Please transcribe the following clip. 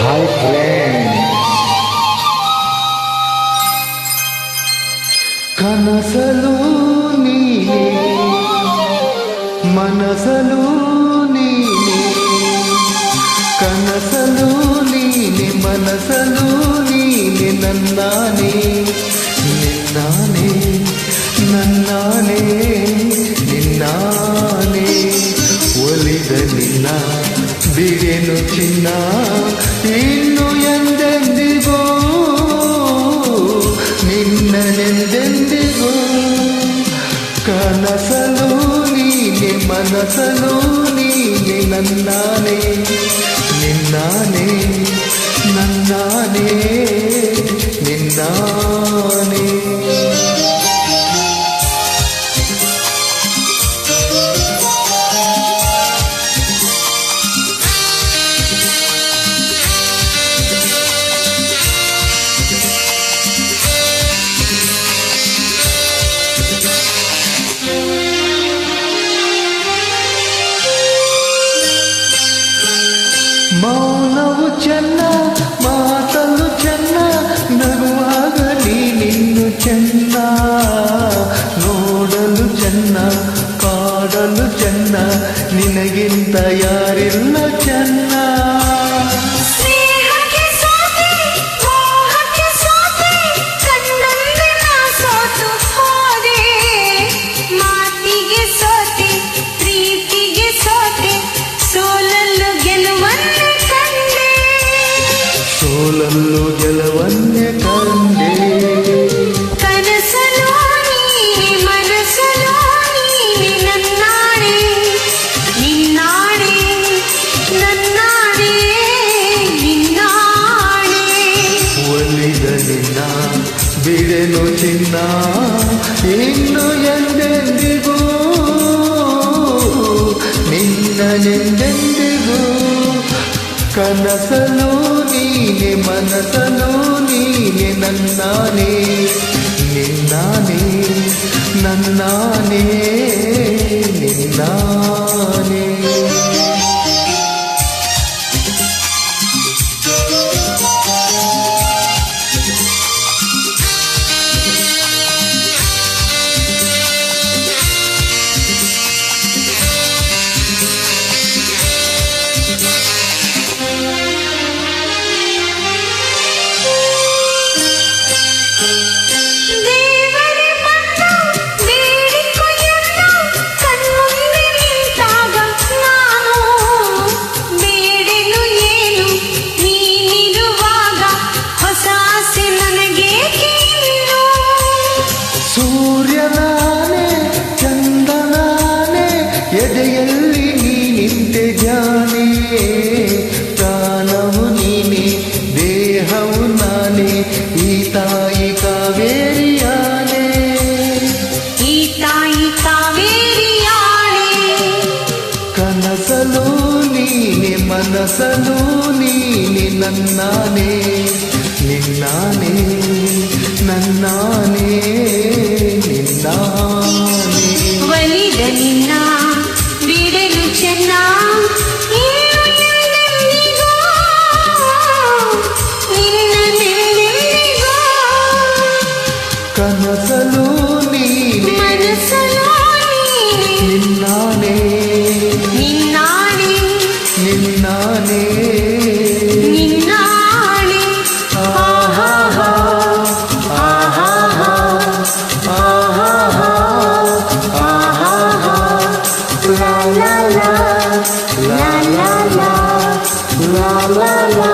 Hi friend, ಕನಸಲು ನೀನೆ ಮನಸಲು ನೀನೆ, ಕನಸಲು ನೀನೆ ಮನಸಲು ನೀನೆ, ನನ್ನಾನೇ ನಿನ್ನಾನೇ ನನ್ನಾನೇ ನಿನ್ನಾನೇ. ಒಲಿದ ನಿನ್ನ ಬಿಡೆನು ಚಿನ್ನ, ಇನ್ನು ಎಂದೆಂದಿಗೂ ನಿನ್ನನೆಂದೆಂದಿಗೂ. ಕನಸಲು ನೀನೆ ಮನಸಲು ನೀನೆ, ನನ್ನಾನೇ ನಿನ್ನಾನೇ ನನ್ನಾನೇ ನಿನ್ನಾನೇ. ಮೌನವು ಚೆನ್ನ ಮಾತಲು ಚೆನ್ನ, ನಗುವಾಗ ನೀನಿನ್ನು ಚೆನ್ನ, ನೋಡಲು ಚೆನ್ನ ಕಾಡಲು ಚೆನ್ನ, ನಿನಗಿಂತ ಯಾರಿಲ್ಲ ಚೆನ್ನ. ಸೋಲಲ್ಲೂ ಗೆಲುವನ್ನೇ ಕಂಡೆ, ಕನಸಲು ನೀನೆ ಮನಸಲು ನೀನೆ, ನನ್ನಾಣೆ ನಿನ್ನಾಣೆ ನನ್ನಾಣೆ ನಿನ್ನಾಣೆ. ಒಲಿದ ನಿನ್ನ ಬಿಡೆನು ಚಿನ್ನ, ಇನ್ನು ಎಂದೆಂದಿಗೂ ನಿನ್ನನೆಂದೆಂದಿಗೂ. ಕನಸಲು ನೀನೆ ಮನಸಲು ನೀನೆ, ನನ್ನಾನೇ ನಿನ್ನಾನೇ ನನ್ನಾನೇ ನಿನ್ನಾನೇ. ಸೂರ್ಯನಾನೆ ಚಂದನಾನೆ, ಎದೆಯಲ್ಲಿ ನೀ ನಿಂತೆ ಜಾನೆ, ಪ್ರಾಣವು ನೀನೆ ದೇಹವು ನಾನೇ, ಈ ತಾಯಿ ಕಾವೇರಿಯಾನೆ ಈ ತಾಯಿ ಕಾವೇರಿಯಾನೆ. ಕನಸಲು ನೀನೆ ಮನಸಲು ನೀನೆ, ನನ್ನಾನೇ ನಿನ್ನಾನೇ ನನ್ನಾನೇ ನಿನ್ನಾನೇ. ಒಲಿದ ನಿನ್ನ ಬಿಡಲು ಚೆನ್ನ, ಇನ್ನು ಎಂದೆಂದಿಗೂ ನಿನ್ನನೆಂದೆಂದಿಗೂ. ಕನಸಲು ನೀನೆ ಮನಸಲು ನೀನೆ, ನಿನ್ನಾನೇ ನಿನ್ನಾಣೆ ನಿನ್ನಾನೇ ನಿನ್ನಾಣೆ. ಆಹಾ ಆಹಾ ಆಹಾ ಆಹಾ. La la la la la la la la la.